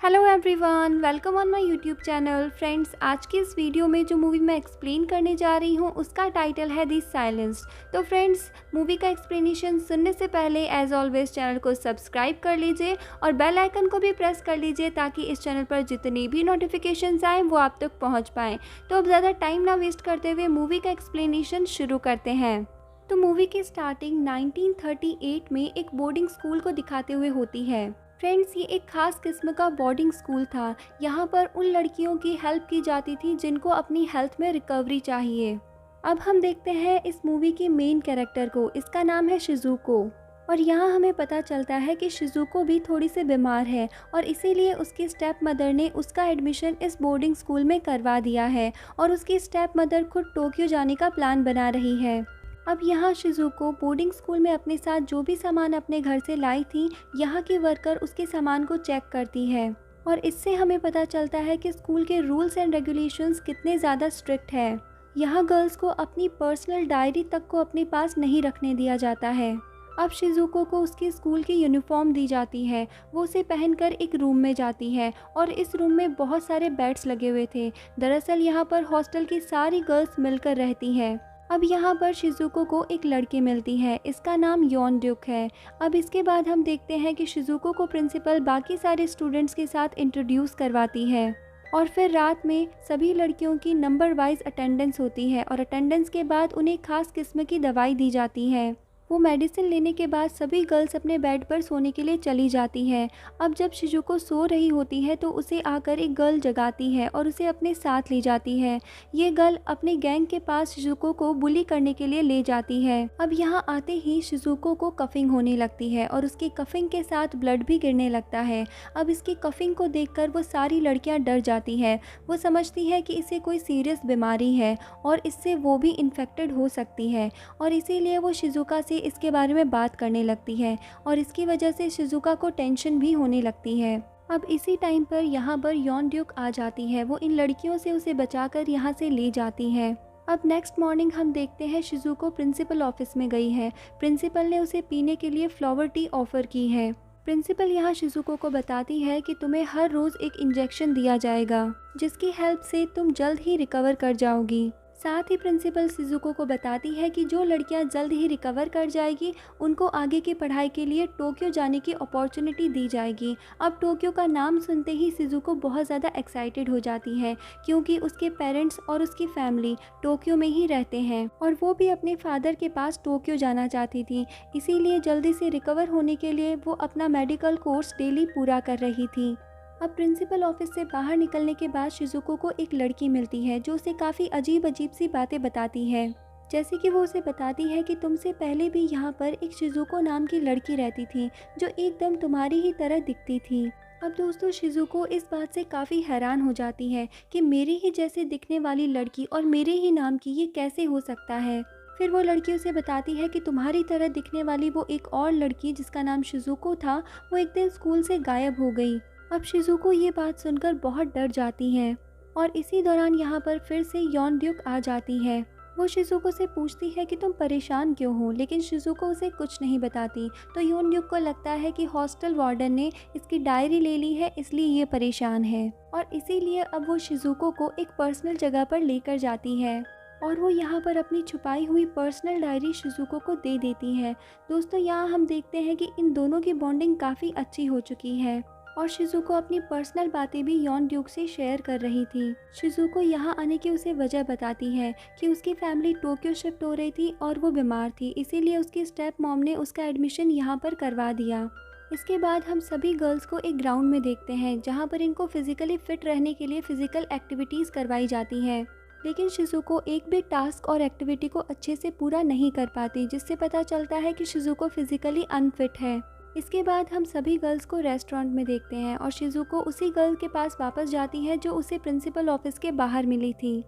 Hello everyone, welcome on my YouTube channel. Friends, आज की इस वीडियो में जो मूवी मैं एक्सप्लेन करने जा रही हूँ उसका टाइटल है दी साइलेंस्ड। तो फ्रेंड्स, मूवी का एक्सप्लेनेशन सुनने से पहले एज ऑलवेज चैनल को सब्सक्राइब कर लीजिए और बेल आइकन को भी प्रेस कर लीजिए ताकि इस चैनल पर जितनी भी नोटिफिकेशंस आएँ वो आप तक पहुँच पाएँ। तो अब ज़्यादा टाइम ना वेस्ट करते हुए मूवी का एक्सप्लेनेशन शुरू करते हैं। तो मूवी की स्टार्टिंग 1938 में एक बोर्डिंग स्कूल को दिखाते हुए होती है। फ्रेंड्स, ये एक खास किस्म का बोर्डिंग स्कूल था। यहाँ पर उन लड़कियों की हेल्प की जाती थी जिनको अपनी हेल्थ में रिकवरी चाहिए। अब हम देखते हैं इस मूवी की मेन कैरेक्टर को। इसका नाम है शिजुको और यहाँ हमें पता चलता है कि शिजुको भी थोड़ी सी बीमार है और इसीलिए उसकी स्टेप मदर ने उसका एडमिशन इस बोर्डिंग स्कूल में करवा दिया है और उसकी स्टेप मदर खुद टोक्यो जाने का प्लान बना रही है। अब यहाँ शिजुको बोर्डिंग स्कूल में अपने साथ जो भी सामान अपने घर से लाई थी, यहाँ की वर्कर उसके सामान को चेक करती है और इससे हमें पता चलता है कि स्कूल के रूल्स एंड रेगुलेशंस कितने ज़्यादा स्ट्रिक्ट है। यहाँ गर्ल्स को अपनी पर्सनल डायरी तक को अपने पास नहीं रखने दिया जाता है। अब शिजुको को उसकी स्कूल की यूनिफॉर्म दी जाती है। वो उसे पहनकर एक रूम में जाती है और इस रूम में बहुत सारे बेड्स लगे हुए थे। दरअसल यहाँ पर हॉस्टल की सारी गर्ल्स मिलकर रहती हैं। अब यहाँ पर शिजुको को एक लड़की मिलती है, इसका नाम योन ड्यूक है। अब इसके बाद हम देखते हैं कि शिजुको को प्रिंसिपल बाकी सारे स्टूडेंट्स के साथ इंट्रोड्यूस करवाती है और फिर रात में सभी लड़कियों की नंबर वाइज अटेंडेंस होती है और अटेंडेंस के बाद उन्हें खास किस्म की दवाई दी जाती है। वो मेडिसिन लेने के बाद सभी गर्ल्स अपने बेड पर सोने के लिए चली जाती है। अब जब शिजुको सो रही होती है तो उसे आकर एक गर्ल जगाती है और उसे अपने साथ ले जाती है। ये गर्ल अपने गैंग के पास शिजुको को बुली करने के लिए ले जाती है। अब यहाँ आते ही शिजुको को कफिंग होने लगती है और उसकी कफिंग के साथ ब्लड भी गिरने लगता है। अब इसकी कफिंग को देखकर वो सारी लड़कियाँ डर जाती है। वो समझती है कि इसे कोई सीरियस बीमारी है और इससे वो भी इन्फेक्टेड हो सकती है और इसीलिए वो शिजुका से इसके बारे में बात करने लगती है और इसकी वजह से शिजुका को टेंशन भी होने लगती है। अब इसी टाइम पर यहाँ पर योन ड्यूक आ जाती है। वो इन लड़कियों से उसे बचाकर यहाँ से ले जाती है। अब नेक्स्ट मॉर्निंग हम देखते हैं शिजुको प्रिंसिपल ऑफिस में गई है। प्रिंसिपल ने उसे पीने के लिए फ्लावर टी ऑफर की है। प्रिंसिपल यहाँ शिजुको को बताती है कि तुम्हें हर रोज़ एक इंजेक्शन दिया जाएगा जिसकी हेल्प से तुम जल्द ही रिकवर कर जाओगी। साथ ही प्रिंसिपल शिजुको को बताती है कि जो लड़कियां जल्द ही रिकवर कर जाएगी उनको आगे की पढ़ाई के लिए टोक्यो जाने की अपॉर्चुनिटी दी जाएगी। अब टोक्यो का नाम सुनते ही शिजुको बहुत ज़्यादा एक्साइटेड हो जाती है क्योंकि उसके पेरेंट्स और उसकी फैमिली टोक्यो में ही रहते हैं और वो भी अपने फादर के पास टोक्यो जाना चाहती थी। इसीलिए जल्दी से रिकवर होने के लिए वो अपना मेडिकल कोर्स डेली पूरा कर रही थी। अब प्रिंसिपल ऑफिस से बाहर निकलने के बाद शिजुको को एक लड़की मिलती है जो उसे काफ़ी अजीब अजीब सी बातें बताती है। जैसे कि वो उसे बताती है कि तुमसे पहले भी यहाँ पर एक शिजुको नाम की लड़की रहती थी जो एकदम तुम्हारी ही तरह दिखती थी। अब दोस्तों, शिजुको इस बात से काफ़ी हैरान हो जाती है कि मेरे ही जैसे दिखने वाली लड़की और मेरे ही नाम की ये कैसे हो सकता है। फिर वो लड़की उसे बताती है कि तुम्हारी तरह दिखने वाली वो एक और लड़की जिसका नाम शिजुको था, वो एक दिन स्कूल से गायब हो गई। अब शिजुको ये बात सुनकर बहुत डर जाती है और इसी दौरान यहाँ पर फिर से योन ड्यूक आ जाती है। वो शिजुको से पूछती है कि तुम परेशान क्यों हो, लेकिन शिजुको उसे कुछ नहीं बताती। तो योन ड्यूक को लगता है कि हॉस्टल वार्डन ने इसकी डायरी ले ली है इसलिए ये परेशान है और इसीलिए अब वो शिजुको को एक पर्सनल जगह पर लेकर जाती है और वो यहाँ पर अपनी छुपाई हुई पर्सनल डायरी शिजुको को दे देती है। दोस्तों, यहाँ हम देखते हैं कि इन दोनों की बॉन्डिंग काफ़ी अच्छी हो चुकी है और शिजुको अपनी पर्सनल बातें भी योन ड्यूक से शेयर कर रही थी। शिजुको यहाँ आने की उसे वजह बताती है कि उसकी फैमिली टोक्यो शिफ्ट हो रही थी और वो बीमार थी, इसीलिए उसकी स्टेप मॉम ने उसका एडमिशन यहाँ पर करवा दिया। इसके बाद हम सभी गर्ल्स को एक ग्राउंड में देखते हैं जहाँ पर इनको फिजिकली फिट रहने के लिए फिजिकल एक्टिविटीज़ करवाई जाती हैं। लेकिन शिजुको एक भी टास्क और एक्टिविटी को अच्छे से पूरा नहीं कर पाती, जिससे पता चलता है कि शिजुको फिजिकली अनफिट है। इसके बाद हम सभी गर्ल्स को रेस्टोरेंट में देखते हैं और शिजुको उसी गर्ल के पास वापस जाती है जो उसे प्रिंसिपल ऑफिस के बाहर मिली थी।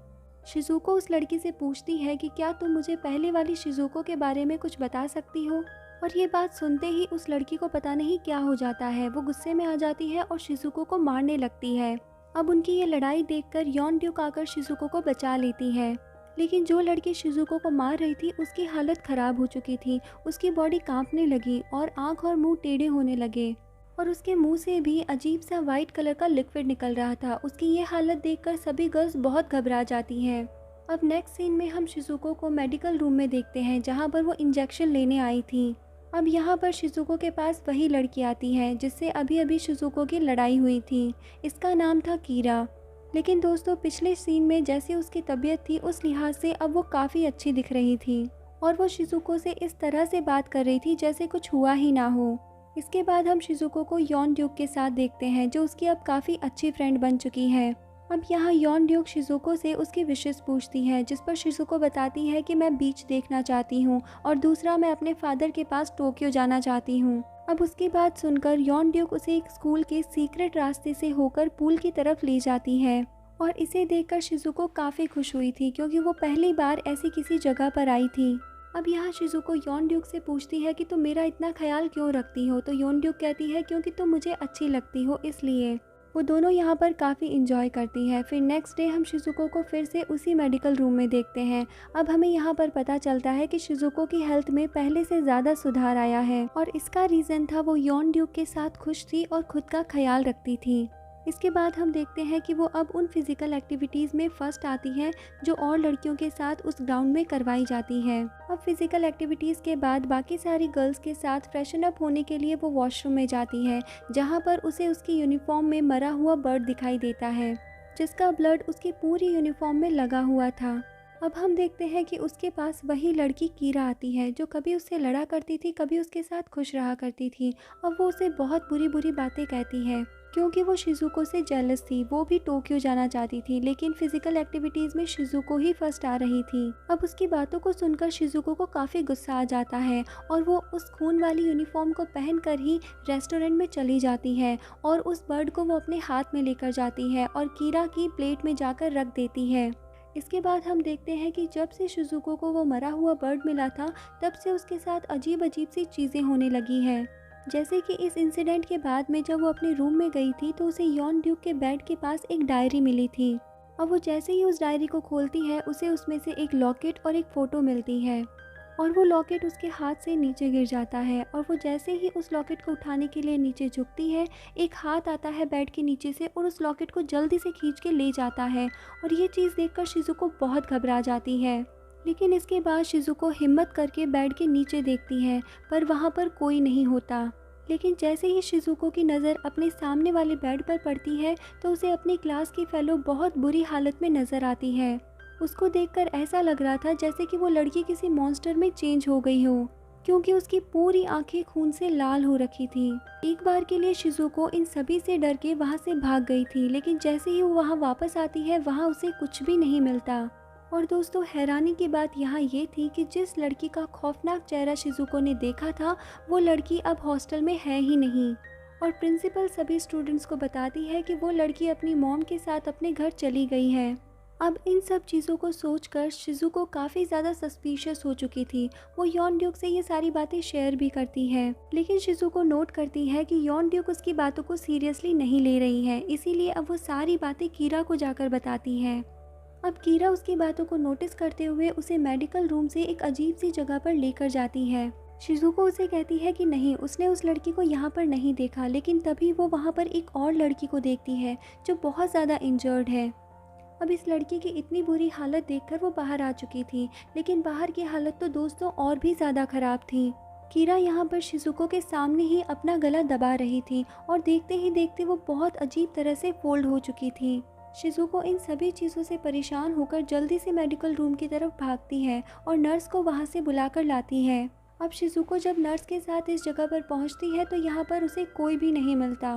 शिजुको उस लड़की से पूछती है कि क्या तुम मुझे पहले वाली शिजुको के बारे में कुछ बता सकती हो, और ये बात सुनते ही उस लड़की को पता नहीं क्या हो जाता है। वो गुस्से में आ जाती है और शिजुको को मारने लगती है। अब उनकी ये लड़ाई देखकर योन ड्यूक आकर शिजुको को बचा लेती है, लेकिन जो लड़की शिजुको को मार रही थी उसकी हालत ख़राब हो चुकी थी। उसकी बॉडी कांपने लगी और आँख और मुंह टेढ़े होने लगे। और उसके मुंह से भी अजीब सा वाइट कलर का लिक्विड निकल रहा था। उसकी ये हालत देखकर सभी गर्ल्स बहुत घबरा जाती हैं। अब नेक्स्ट सीन में हम शिजुको को मेडिकल रूम में देखते हैं जहाँ पर वो इंजेक्शन लेने आई थी। अब यहाँ पर शिजुको के पास वही लड़की आती है जिससे अभी अभी शिजुको की लड़ाई हुई थी। इसका नाम था कीरा। लेकिन दोस्तों, पिछले सीन में जैसे उसकी तबीयत थी उस लिहाज से अब वो काफ़ी अच्छी दिख रही थी और वो शिजुको से इस तरह से बात कर रही थी जैसे कुछ हुआ ही ना हो। इसके बाद हम शिजुको को यॉन ड्यूक के साथ देखते हैं जो उसकी अब काफ़ी अच्छी फ्रेंड बन चुकी है। अब यहाँ यॉन ड्यूक शिजुको से उसकी विशेस पूछती है जिस पर शिजुको बताती है कि मैं बीच देखना चाहती हूँ और दूसरा मैं अपने फादर के पास टोक्यो जाना चाहती हूँ। अब उसकी बात सुनकर यॉन ड्यूक उसे एक स्कूल के सीक्रेट रास्ते से होकर पूल की तरफ ले जाती है और इसे देखकर शिजुको काफ़ी खुश हुई थी क्योंकि वो पहली बार ऐसी किसी जगह पर आई थी। अब यहाँ शिजुको यॉन ड्यूक से पूछती है कि तुम मेरा इतना ख्याल क्यों रखती हो, तो यॉन ड्यूक कहती है क्योंकि तुम मुझे अच्छी लगती हो इसलिए। वो दोनों यहाँ पर काफ़ी इंजॉय करती है। फिर नेक्स्ट डे हम शिजुको को फिर से उसी मेडिकल रूम में देखते हैं। अब हमें यहाँ पर पता चलता है कि शिजुको की हेल्थ में पहले से ज़्यादा सुधार आया है और इसका रीज़न था वो यॉन ड्यूक के साथ खुश थी और खुद का ख्याल रखती थी। इसके बाद हम देखते हैं कि वो अब उन फिज़िकल एक्टिविटीज़ में फर्स्ट आती है जो और लड़कियों के साथ उस ग्राउंड में करवाई जाती है। अब फिज़िकल एक्टिविटीज़ के बाद बाकी सारी गर्ल्स के साथ फ्रेशन अप होने के लिए वो वॉशरूम में जाती है जहाँ पर उसे उसकी यूनिफॉर्म में मरा हुआ बर्ड दिखाई देता है जिसका ब्लड उसकी पूरी यूनिफॉर्म में लगा हुआ था। अब हम देखते हैं कि उसके पास वही लड़की कीरा आती है जो कभी उससे लड़ा करती थी, कभी उसके साथ खुश रहा करती थी। अब वो उसे बहुत बुरी बुरी बातें कहती है क्योंकि वो शिजुको से जेलस थी। वो भी टोक्यो जाना चाहती थी लेकिन फिजिकल एक्टिविटीज़ में शिजुको ही फर्स्ट आ रही थी। अब उसकी बातों को सुनकर शिजुको को काफ़ी गुस्सा आ जाता है और वो उस खून वाली यूनिफॉर्म को पहनकर ही रेस्टोरेंट में चली जाती है और उस बर्ड को वो अपने हाथ में लेकर जाती है और कीरा की प्लेट में जाकर रख देती है। इसके बाद हम देखते हैं कि जब से शिजुको को वो मरा हुआ बर्ड मिला था तब से उसके साथ अजीब अजीब सी चीज़ें होने लगी हैं। जैसे कि इस इंसिडेंट के बाद में जब वो अपने रूम में गई थी तो उसे यॉन ड्यूक के बेड के पास एक डायरी मिली थी। अब वो जैसे ही उस डायरी को खोलती है उसे उसमें से एक लॉकेट और एक फ़ोटो मिलती है और वो लॉकेट उसके हाथ से नीचे गिर जाता है और वो जैसे ही उस लॉकेट को उठाने के लिए नीचे झुकती है एक हाथ आता है बेड के नीचे से और उस लॉकेट को जल्दी से खींच के ले जाता है और ये चीज़ देखकर शिजुको बहुत घबरा जाती है। लेकिन इसके बाद शिजुको हिम्मत करके बेड के नीचे देखती है पर वहाँ पर कोई नहीं होता। लेकिन जैसे ही शिजुको की नज़र अपने सामने वाले बेड पर पड़ती है तो उसे अपनी क्लास की फेलो बहुत बुरी हालत में नज़र आती है। उसको देखकर ऐसा लग रहा था जैसे कि वो लड़की किसी मॉन्स्टर में चेंज हो गई हो क्योंकि उसकी पूरी आंखें खून से लाल हो रखी थी। एक बार के लिए शिजुको इन सभी से डर के वहाँ से भाग गई थी लेकिन जैसे ही वो वहाँ वापस आती है वहाँ उसे कुछ भी नहीं मिलता। और दोस्तों, हैरानी की बात यहाँ ये थी कि जिस लड़की का खौफनाक चेहरा शिजुको ने देखा था वो लड़की अब हॉस्टल में है ही नहीं और प्रिंसिपल सभी स्टूडेंट्स को बताती है कि वो लड़की अपनी मॉम के साथ अपने घर चली गई है। अब इन सब चीज़ों को सोचकर शिजुको काफ़ी ज़्यादा सस्पिशियस हो चुकी थी। वो यॉन ड्यूक से ये सारी बातें शेयर भी करती है लेकिन शिजुको नोट करती है कि यॉन ड्यूक उसकी बातों को सीरियसली नहीं ले रही है, इसीलिए अब वो सारी बातें कीरा को जाकर बताती है। अब कीरा उसकी बातों को नोटिस करते हुए उसे मेडिकल रूम से एक अजीब सी जगह पर लेकर जाती है। शिजुको उसे कहती है कि नहीं, उसने उस लड़की को यहाँ पर नहीं देखा, लेकिन तभी वो वहाँ पर एक और लड़की को देखती है जो बहुत ज़्यादा इंजर्ड है। अब इस लड़की की इतनी बुरी हालत देखकर वो बाहर आ चुकी थी लेकिन बाहर की हालत तो दोस्तों और भी ज़्यादा ख़राब थी। कीरा यहाँ पर शिजुको के सामने ही अपना गला दबा रही थी और देखते ही देखते वो बहुत अजीब तरह से फोल्ड हो चुकी थी। शिजुको इन सभी चीज़ों से परेशान होकर जल्दी से मेडिकल रूम की तरफ भागती है और नर्स को वहाँ से बुलाकर लाती है। अब शिजुको जब नर्स के साथ इस जगह पर पहुँचती है तो यहाँ पर उसे कोई भी नहीं मिलता।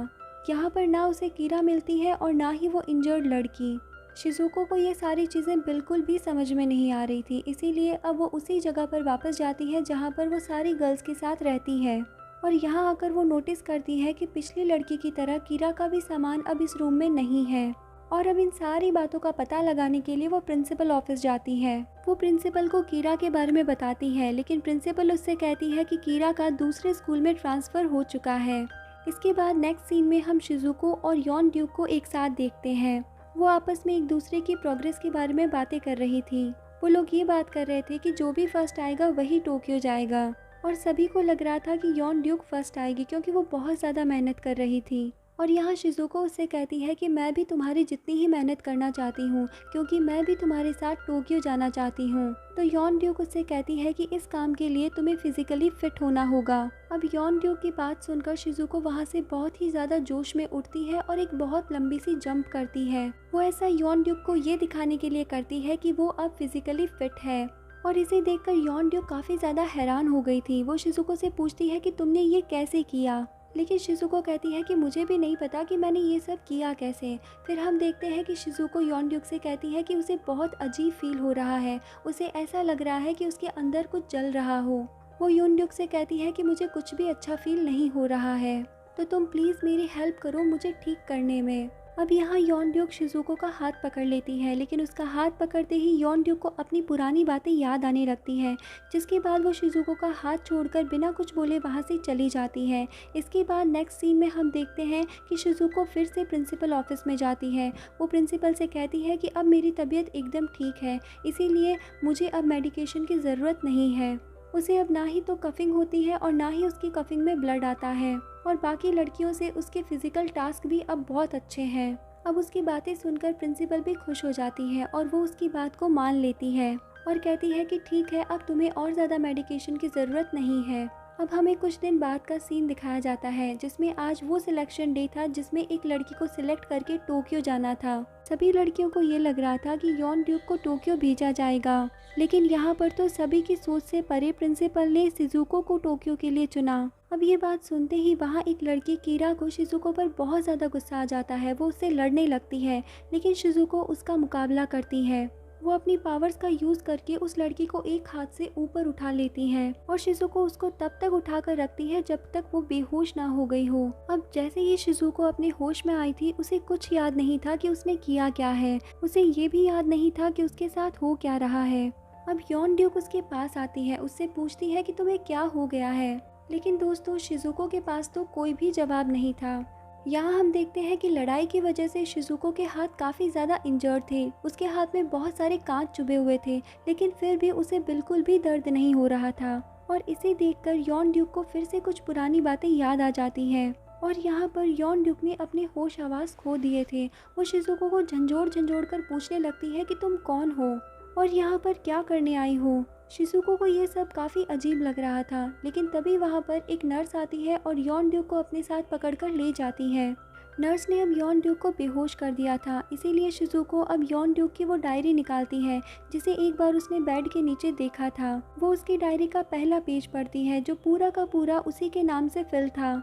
यहाँ पर ना उसे कीरा मिलती है और ना ही वो इंजर्ड लड़की। शिजुको को ये सारी चीज़ें बिल्कुल भी समझ में नहीं आ रही थी, इसीलिए अब वो उसी जगह पर वापस जाती है जहाँ पर वो सारी गर्ल्स के साथ रहती है और यहाँ आकर वो नोटिस करती है कि पिछली लड़की की तरह कीरा का भी सामान अब इस रूम में नहीं है। और अब इन सारी बातों का पता लगाने के लिए वो प्रिंसिपल ऑफिस जाती है। वो प्रिंसिपल को कीरा के बारे में बताती है लेकिन प्रिंसिपल उससे कहती है कि कीरा का दूसरे स्कूल में ट्रांसफ़र हो चुका है। इसके बाद नेक्स्ट सीन में हम शिजुको और यॉन ड्यूक को एक साथ देखते हैं। वो आपस में एक दूसरे की प्रोग्रेस के बारे में बातें कर रही थी। वो लोग ये बात कर रहे थे कि जो भी फर्स्ट आएगा वही टोक्यो जाएगा। और सभी को लग रहा था कि यॉन ड्यूक फर्स्ट आएगी क्योंकि वो बहुत ज़्यादा मेहनत कर रही थी। और यहाँ शिज़ुको उससे कहती है कि मैं भी तुम्हारी जितनी ही मेहनत करना चाहती हूँ क्योंकि मैं भी तुम्हारे साथ टोक्यो जाना चाहती हूँ। तो यॉन ड्यूक उससे कहती है कि इस काम के लिए तुम्हें फिजिकली फिट होना होगा। अब यॉन ड्यूक की बात सुनकर शिज़ुको वहाँ से बहुत ही ज़्यादा जोश में उठती है और एक बहुत लंबी सी जंप करती है। वो ऐसा यॉन ड्यूक को ये दिखाने के लिए करती है कि वो अब फिजिकली फिट है। और इसे देखकर यॉन ड्यूक काफ़ी ज़्यादा हैरान हो गई थी। वो शिज़ुको से पूछती है कि तुमने ये कैसे किया, लेकिन शिज़ुको कहती है कि मुझे भी नहीं पता कि मैंने ये सब किया कैसे। फिर हम देखते हैं कि शिज़ुको यॉन ड्यूक से कहती है कि उसे बहुत अजीब फील हो रहा है, उसे ऐसा लग रहा है कि उसके अंदर कुछ जल रहा हो। वो यॉन ड्यूक से कहती है कि मुझे कुछ भी अच्छा फील नहीं हो रहा है, तो तुम प्लीज़ मेरी हेल्प करो मुझे ठीक करने में। अब यहाँ यॉन ड्यूक शिज़ुको का हाथ पकड़ लेती है, लेकिन उसका हाथ पकड़ते ही यॉन ड्यूक को अपनी पुरानी बातें याद आने लगती है, जिसके बाद वो शिज़ुको का हाथ छोड़कर बिना कुछ बोले वहाँ से चली जाती है। इसके बाद नेक्स्ट सीन में हम देखते हैं कि शिज़ुको फिर से प्रिंसिपल ऑफिस में जाती है। वो प्रिंसिपल से कहती है कि अब मेरी तबीयत एकदम ठीक है, इसीलिए मुझे अब मेडिकेशन की ज़रूरत नहीं है। उसे अब ना ही तो कफिंग होती है और ना ही उसकी कफिंग में ब्लड आता है, और बाकी लड़कियों से उसके फिजिकल टास्क भी अब बहुत अच्छे हैं। अब उसकी बातें सुनकर प्रिंसिपल भी खुश हो जाती है और वो उसकी बात को मान लेती है और कहती है कि ठीक है, अब तुम्हें और ज़्यादा मेडिकेशन की ज़रूरत नहीं है। अब हमें कुछ दिन बाद का सीन दिखाया जाता है जिसमें आज वो सिलेक्शन डे था जिसमें एक लड़की को सिलेक्ट करके टोक्यो जाना था। सभी लड़कियों को ये लग रहा था कि यॉन ड्यूक को टोक्यो भेजा जाएगा, लेकिन यहाँ पर तो सभी की सोच से परे प्रिंसिपल ने शिज़ुको को टोक्यो के लिए चुना। अब ये बात सुनते ही वहाँ एक लड़की कीरा को शिज़ुको पर बहुत ज़्यादा गुस्सा आ जाता है। वो उससे लड़ने लगती है, लेकिन शिज़ुको उसका मुकाबला करती है। वो अपनी पावर्स का यूज़ करके उस लड़की को एक हाथ से ऊपर उठा लेती है और शिज़ुको उसको तब तक उठा कर रखती है जब तक वो बेहोश ना हो गई हो। अब जैसे ही शिज़ुको अपने होश में आई थी, उसे कुछ याद नहीं था कि उसने किया क्या है। उसे ये भी याद नहीं था कि उसके साथ हो क्या रहा है। अब यॉन ड्यूक उसके पास आती है, उससे पूछती है कि तुम्हें क्या हो गया है, लेकिन दोस्तों शिज़ुको के पास तो कोई भी जवाब नहीं था। यहाँ हम देखते हैं कि लड़ाई की वजह से शिज़ुको के हाथ काफ़ी ज़्यादा इंजर्ड थे। उसके हाथ में बहुत सारे कांच चुभे हुए थे, लेकिन फिर भी उसे बिल्कुल भी दर्द नहीं हो रहा था। और इसे देखकर यॉन ड्यूक को फिर से कुछ पुरानी बातें याद आ जाती हैं। और यहाँ पर यॉन ड्यूक ने अपने होश आवाज़ खो दिए थे। वो शिज़ुको को झंझोड़ झंझोड़ कर पूछने लगती है कि तुम कौन हो और यहाँ पर क्या करने आई हो। शिज़ुको को ये सब काफ़ी अजीब लग रहा था, लेकिन तभी वहाँ पर एक नर्स आती है और यॉन ड्यूक को अपने साथ पकड़कर ले जाती है। नर्स ने अब यॉन ड्यूक को बेहोश कर दिया था, इसीलिए शिज़ुको अब यॉन ड्यूक की वो डायरी निकालती है जिसे एक बार उसने बेड के नीचे देखा था। वो उसकी डायरी का पहला पेज पढ़ती है जो पूरा का पूरा उसी के नाम से फिल था,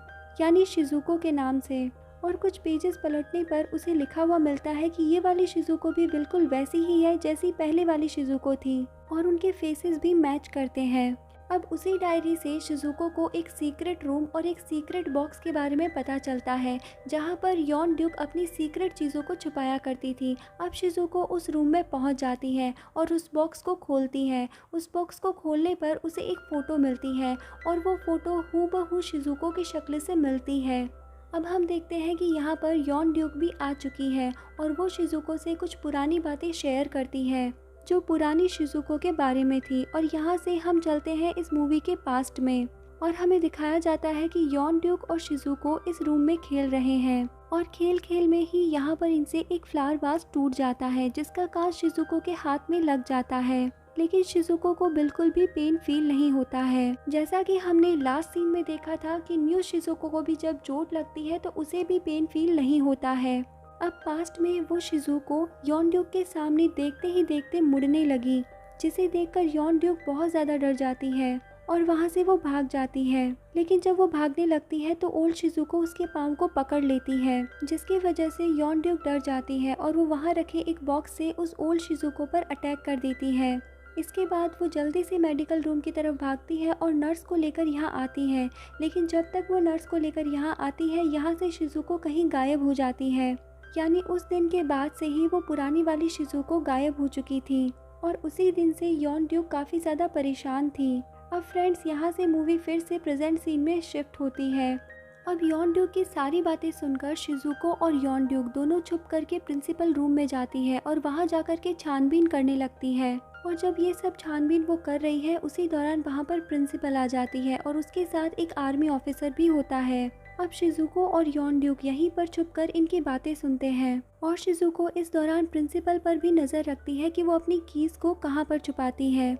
यानी शिज़ुको के नाम से। और कुछ पेजेस पलटने पर उसे लिखा हुआ मिलता है कि ये वाली शिज़ुको भी बिल्कुल वैसी ही है जैसी पहले वाली शिज़ुको थी और उनके फेसेस भी मैच करते हैं। अब उसी डायरी से शिज़ुको को एक सीक्रेट रूम और एक सीक्रेट बॉक्स के बारे में पता चलता है जहां पर यॉन ड्यूक अपनी सीक्रेट चीज़ों को छुपाया करती थी। अब शिज़ुको उस रूम में पहुंच जाती है और उस बॉक्स को खोलती है। उस बॉक्स को खोलने पर उसे एक फ़ोटो मिलती है और वो फ़ोटो हूबहू शिज़ुको की शक्ल से मिलती है। अब हम देखते हैं कि यहाँ पर यॉन ड्यूक भी आ चुकी है और वो शिज़ुको से कुछ पुरानी बातें शेयर करती है जो पुरानी शिज़ुको के बारे में थी। और यहाँ से हम चलते हैं इस मूवी के पास्ट में और हमें दिखाया जाता है कि यॉन ड्यूक और शिज़ुको इस रूम में खेल रहे हैं और खेल खेल में ही यहाँ पर इनसे एक फ्लावर वास टूट जाता है जिसका कांच शिज़ुको के हाथ में लग जाता है, लेकिन शिज़ुको को बिल्कुल भी पेन फील नहीं होता है। जैसा कि हमने लास्ट सीन में देखा था कि न्यू शिज़ुको को भी जब चोट लगती है तो उसे भी पेन फील नहीं होता है। अब पास्ट में वो शिज़ुको यॉन ड्यूक के सामने देखते ही देखते मुड़ने लगी, जिसे देखकर यॉन ड्यूक बहुत ज़्यादा डर जाती है और वहाँ से वो भाग जाती है। लेकिन जब वो भागने लगती है तो ओल्ड शिज़ुको उसके पाँव को पकड़ लेती है, जिसकी वजह से यॉन ड्यूक डर जाती है और वो वहाँ रखे एक बॉक्स से उस ओल्ड शिज़ुको पर अटैक कर देती है। इसके बाद वो जल्दी से मेडिकल रूम की तरफ भागती है और नर्स को लेकर यहाँ आती है, लेकिन जब तक वो नर्स को लेकर यहाँ आती है यहाँ से शिज़ुको कहीं गायब हो जाती है। यानी उस दिन के बाद से ही वो पुरानी वाली शिज़ुको गायब हो चुकी थी और उसी दिन से यॉन ड्यूक काफ़ी ज़्यादा परेशान थी। अब फ्रेंड्स यहाँ से मूवी फिर से प्रेजेंट सीन में शिफ्ट होती है। अब यॉन ड्यूक की सारी बातें सुनकर शिज़ुको और यॉन ड्यूक दोनों छुप करके प्रिंसिपल रूम में जाती है और वहाँ जाकर के छानबीन करने लगती है और जब ये सब छानबीन वो कर रही है, उसी दौरान वहाँ पर प्रिंसिपल आ जाती है और उसके साथ एक आर्मी ऑफिसर भी होता है। अब शिजुको और यॉन ड्यूक यहीं पर छुपकर इनकी बातें सुनते हैं और शिजुको इस दौरान प्रिंसिपल पर भी नज़र रखती है कि वो अपनी कीज़ को कहाँ पर छुपाती है।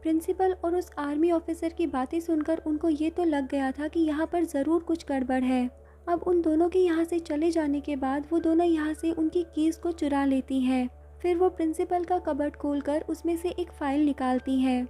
प्रिंसिपल और उस आर्मी ऑफिसर की बातें सुनकर उनको ये तो लग गया था कि यहाँ पर ज़रूर कुछ गड़बड़ है। अब उन दोनों के यहाँ से चले जाने के बाद वो दोनों यहाँ से उनकी कीज़ को चुरा लेती है। फिर वो प्रिंसिपल का कबर्ड खोलकर उसमें से एक फ़ाइल निकालती है।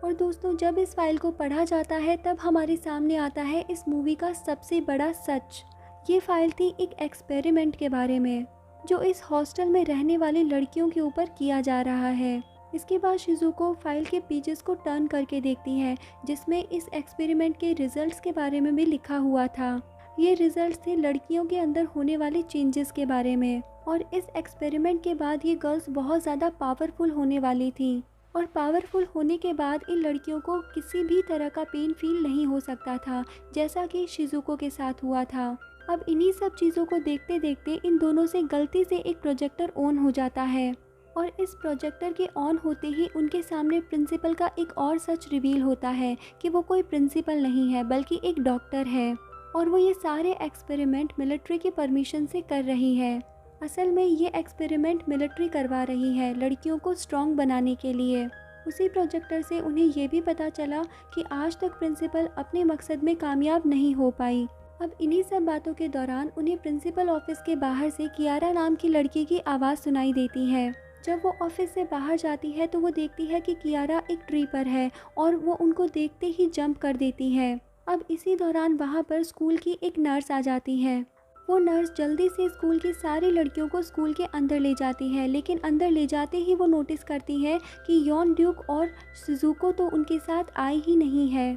और दोस्तों, जब इस फाइल को पढ़ा जाता है तब हमारे सामने आता है इस मूवी का सबसे बड़ा सच। ये फाइल थी एक एक्सपेरिमेंट के बारे में जो इस हॉस्टल में रहने वाली लड़कियों के ऊपर किया जा रहा है। इसके बाद शिजुको फाइल के पेजेस को टर्न करके देखती है जिसमें इस एक्सपेरिमेंट के रिजल्ट्स के बारे में भी लिखा हुआ था। ये रिजल्ट्स थे लड़कियों के अंदर होने वाले चेंजेस के बारे में और इस एक्सपेरिमेंट के बाद ये गर्ल्स बहुत ज़्यादा पावरफुल होने वाली थी और पावरफुल होने के बाद इन लड़कियों को किसी भी तरह का पेन फील नहीं हो सकता था, जैसा कि शिजुको के साथ हुआ था। अब इन्हीं सब चीज़ों को देखते देखते इन दोनों से गलती से एक प्रोजेक्टर ऑन हो जाता है और इस प्रोजेक्टर के ऑन होते ही उनके सामने प्रिंसिपल का एक और सच रिवील होता है कि वो कोई प्रिंसिपल नहीं है बल्कि एक डॉक्टर है और वो ये सारे एक्सपेरिमेंट मिलिट्री की परमिशन से कर रही है। असल में ये एक्सपेरिमेंट मिलिट्री करवा रही है लड़कियों को स्ट्रॉन्ग बनाने के लिए। उसी प्रोजेक्टर से उन्हें ये भी पता चला कि आज तक प्रिंसिपल अपने मकसद में कामयाब नहीं हो पाई। अब इन्हीं सब बातों के दौरान उन्हें प्रिंसिपल ऑफिस के बाहर से कियारा नाम की लड़की की आवाज़ सुनाई देती है। जब वो ऑफिस से बाहर जाती है तो वो देखती है कि कियारा एक ट्री पर है और वो उनको देखते ही जंप कर देती है। अब इसी दौरान वहाँ पर स्कूल की एक नर्स आ जाती है। वो नर्स जल्दी से स्कूल की सारी लड़कियों को स्कूल के अंदर ले जाती है, लेकिन अंदर ले जाते ही वो नोटिस करती है कि यॉन ड्यूक और शिजुको तो उनके साथ आई ही नहीं है।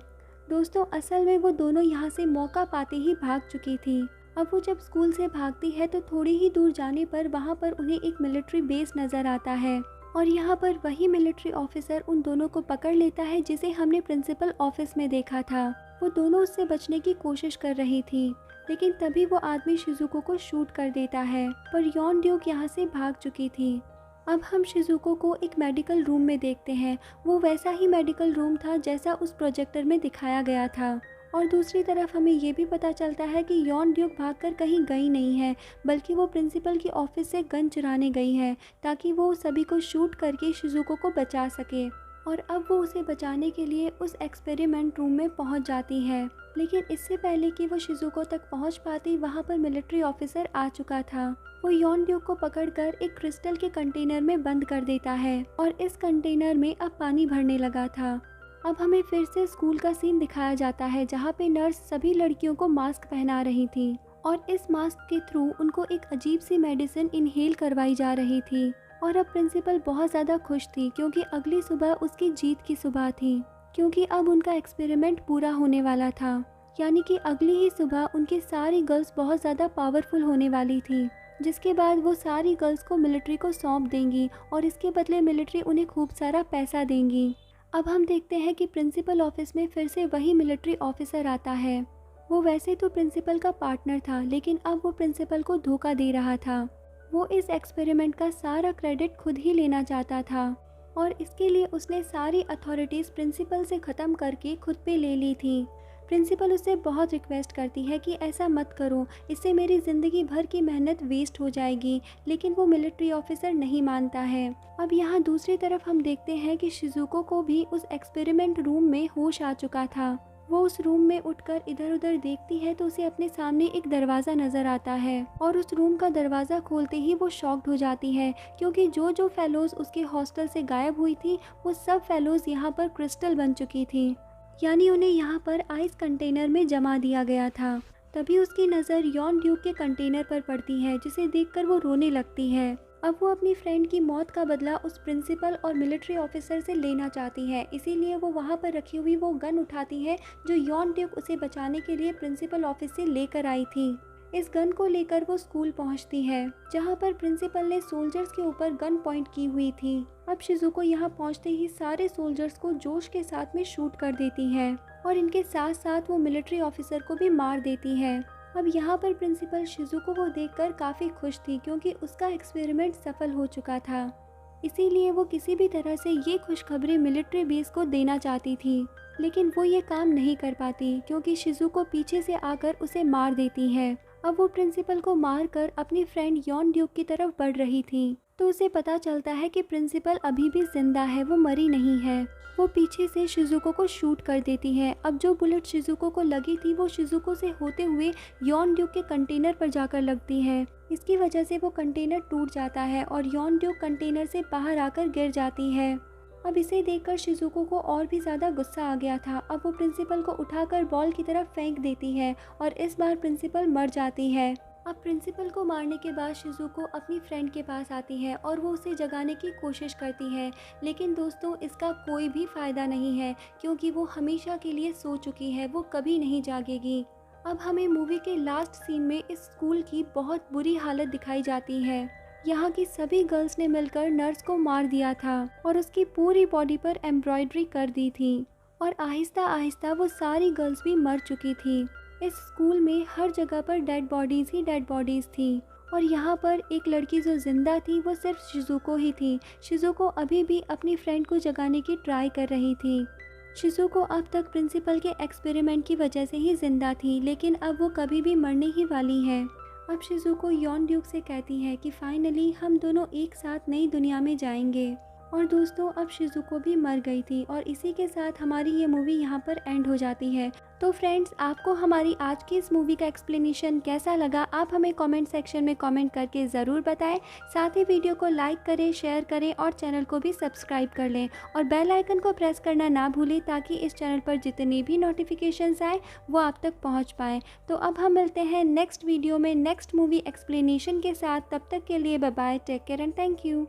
दोस्तों, असल में वो दोनों यहाँ से मौका पाते ही भाग चुकी थी। अब वो जब स्कूल से भागती है तो थोड़ी ही दूर जाने पर वहाँ पर उन्हें एक मिलिट्री बेस नज़र आता है और यहाँ पर वही मिलिट्री ऑफिसर उन दोनों को पकड़ लेता है जिसे हमने प्रिंसिपल ऑफिस में देखा था। वो दोनों उससे बचने की कोशिश कर रही थी, लेकिन तभी वो आदमी शिजुको को शूट कर देता है, पर यॉन ड्यूक यहाँ से भाग चुकी थी। अब हम शिजुको को एक मेडिकल रूम में देखते हैं। वो वैसा ही मेडिकल रूम था जैसा उस प्रोजेक्टर में दिखाया गया था और दूसरी तरफ हमें ये भी पता चलता है कि यॉन ड्यूक भागकर कहीं गई नहीं है, बल्कि वो प्रिंसिपल की ऑफिस से गन चुराने गई है ताकि वो सभी को शूट करके शिजुको को बचा सके। और अब वो उसे बचाने के लिए उस एक्सपेरिमेंट रूम में पहुंच जाती है, लेकिन इससे पहले कि वो शिजुको तक पहुंच पाती वहां पर मिलिट्री ऑफिसर आ चुका था। वो यॉन ड्यूक को पकड़कर एक क्रिस्टल के कंटेनर में बंद कर देता है और इस कंटेनर में अब पानी भरने लगा था। अब हमें फिर से स्कूल का सीन दिखाया जाता है जहाँ पे नर्स सभी लड़कियों को मास्क पहना रही थी और इस मास्क के थ्रू उनको एक अजीब सी मेडिसिन इनहेल करवाई जा रही थी। और अब प्रिंसिपल बहुत ज़्यादा खुश थी क्योंकि अगली सुबह उसकी जीत की सुबह थी, क्योंकि अब उनका एक्सपेरिमेंट पूरा होने वाला था। यानी कि अगली ही सुबह उनकी सारी गर्ल्स बहुत ज़्यादा पावरफुल होने वाली थी, जिसके बाद वो सारी गर्ल्स को मिलिट्री को सौंप देंगी और इसके बदले मिलिट्री उन्हें खूब सारा पैसा देंगी। अब हम देखते हैं कि प्रिंसिपल ऑफिस में फिर से वही मिलिट्री ऑफिसर आता है। वो वैसे तो प्रिंसिपल का पार्टनर था, लेकिन अब वो प्रिंसिपल को धोखा दे रहा था। वो इस एक्सपेरिमेंट का सारा क्रेडिट खुद ही लेना चाहता था और इसके लिए उसने सारी अथॉरिटीज़ प्रिंसिपल से ख़त्म करके खुद पे ले ली थी। प्रिंसिपल उससे बहुत रिक्वेस्ट करती है कि ऐसा मत करो, इससे मेरी ज़िंदगी भर की मेहनत वेस्ट हो जाएगी, लेकिन वो मिलिट्री ऑफिसर नहीं मानता है। अब यहाँ दूसरी तरफ हम देखते हैं कि शिजुको को भी उस एक्सपेरिमेंट रूम में होश आ चुका था। वो उस रूम में उठकर इधर उधर देखती है तो उसे अपने सामने एक दरवाज़ा नज़र आता है और उस रूम का दरवाज़ा खोलते ही वो शॉक्ड हो जाती है, क्योंकि जो जो फेलोज़ उसके हॉस्टल से गायब हुई थी वो सब फेलोज़ यहाँ पर क्रिस्टल बन चुकी थी, यानी उन्हें यहाँ पर आइस कंटेनर में जमा दिया गया था। तभी उसकी नज़र यॉन ड्यूक के कंटेनर पर पड़ती है, जिसे देखकर वो रोने लगती है। अब वो अपनी फ्रेंड की मौत का बदला उस प्रिंसिपल और मिलिट्री ऑफिसर से लेना चाहती है, इसीलिए वो वहाँ पर रखी हुई वो गन उठाती है जो यॉन ड्यूक उसे बचाने के लिए प्रिंसिपल ऑफिस से लेकर आई थी। इस गन को लेकर वो स्कूल पहुँचती है जहाँ पर प्रिंसिपल ने सोल्जर्स के ऊपर गन पॉइंट की हुई थी। अब शिजुको यहाँ पहुँचते ही सारे सोल्जर्स को जोश के साथ में शूट कर देती है और इनके साथ साथ वो मिलिट्री ऑफिसर को भी मार देती है। अब यहाँ पर प्रिंसिपल शिजुको को देखकर काफ़ी खुश थी, क्योंकि उसका एक्सपेरिमेंट सफल हो चुका था। इसीलिए वो किसी भी तरह से ये खुशखबरी मिलिट्री बेस को देना चाहती थी, लेकिन वो ये काम नहीं कर पाती क्योंकि शिजुको पीछे से आकर उसे मार देती है। अब वो प्रिंसिपल को मारकर अपनी फ्रेंड यॉन ड्यूक की तरफ बढ़ रही थी, तो उसे पता चलता है कि प्रिंसिपल अभी भी जिंदा है, वो मरी नहीं है। वो पीछे से शिजुको को शूट कर देती है। अब जो बुलेट शिजुको को लगी थी वो शिजुको से होते हुए यॉन ड्यूक के कंटेनर पर जाकर लगती है। इसकी वजह से वो कंटेनर टूट जाता है और यॉन ड्यूक कंटेनर से बाहर आकर गिर जाती है। अब इसे देखकर शिजुको को और भी ज़्यादा गुस्सा आ गया था। अब वो प्रिंसिपल को उठाकर बॉल की तरफ फेंक देती है और इस बार प्रिंसिपल मर जाती है। अब प्रिंसिपल को मारने के बाद शिजुको अपनी फ्रेंड के पास आती है और वो उसे जगाने की कोशिश करती है, लेकिन दोस्तों इसका कोई भी फ़ायदा नहीं है क्योंकि वो हमेशा के लिए सो चुकी है, वो कभी नहीं जागेगी। अब हमें मूवी के लास्ट सीन में इस स्कूल की बहुत बुरी हालत दिखाई जाती है। यहाँ की सभी गर्ल्स ने मिलकर नर्स को मार दिया था और उसकी पूरी बॉडी पर एम्ब्रॉयडरी कर दी थी और आहिस्ता आहिस्ता वो सारी गर्ल्स भी मर चुकी थी। इस स्कूल में हर जगह पर डेड बॉडीज़ ही डेड बॉडीज़ थी और यहाँ पर एक लड़की जो जिंदा थी वो सिर्फ शिजुको ही थी। शिजुको अभी भी अपनी फ्रेंड को जगाने की ट्राई कर रही थी। शिजुको अब तक प्रिंसिपल के एक्सपेरिमेंट की वजह से ही जिंदा थी, लेकिन अब वो कभी भी मरने ही वाली है। अब शिजुको यॉन ड्यूक से कहती है कि फाइनली हम दोनों एक साथ नई दुनिया में जाएंगे। और दोस्तों अब शिजुको भी मर गई थी और इसी के साथ हमारी ये मूवी यहाँ पर एंड हो जाती है। तो फ्रेंड्स, आपको हमारी आज की इस मूवी का एक्सप्लेनेशन कैसा लगा आप हमें कमेंट सेक्शन में कमेंट करके ज़रूर बताएं। साथ ही वीडियो को लाइक करें, शेयर करें और चैनल को भी सब्सक्राइब कर लें और बेल आइकन को प्रेस करना ना भूलें ताकि इस चैनल पर जितनी भी नोटिफिकेशंस आए वो आप तक पहुँच पाएँ। तो अब हम मिलते हैं नेक्स्ट वीडियो में नेक्स्ट मूवी एक्सप्लेनेशन के साथ। तब तक के लिए bye bye, take care and thank you.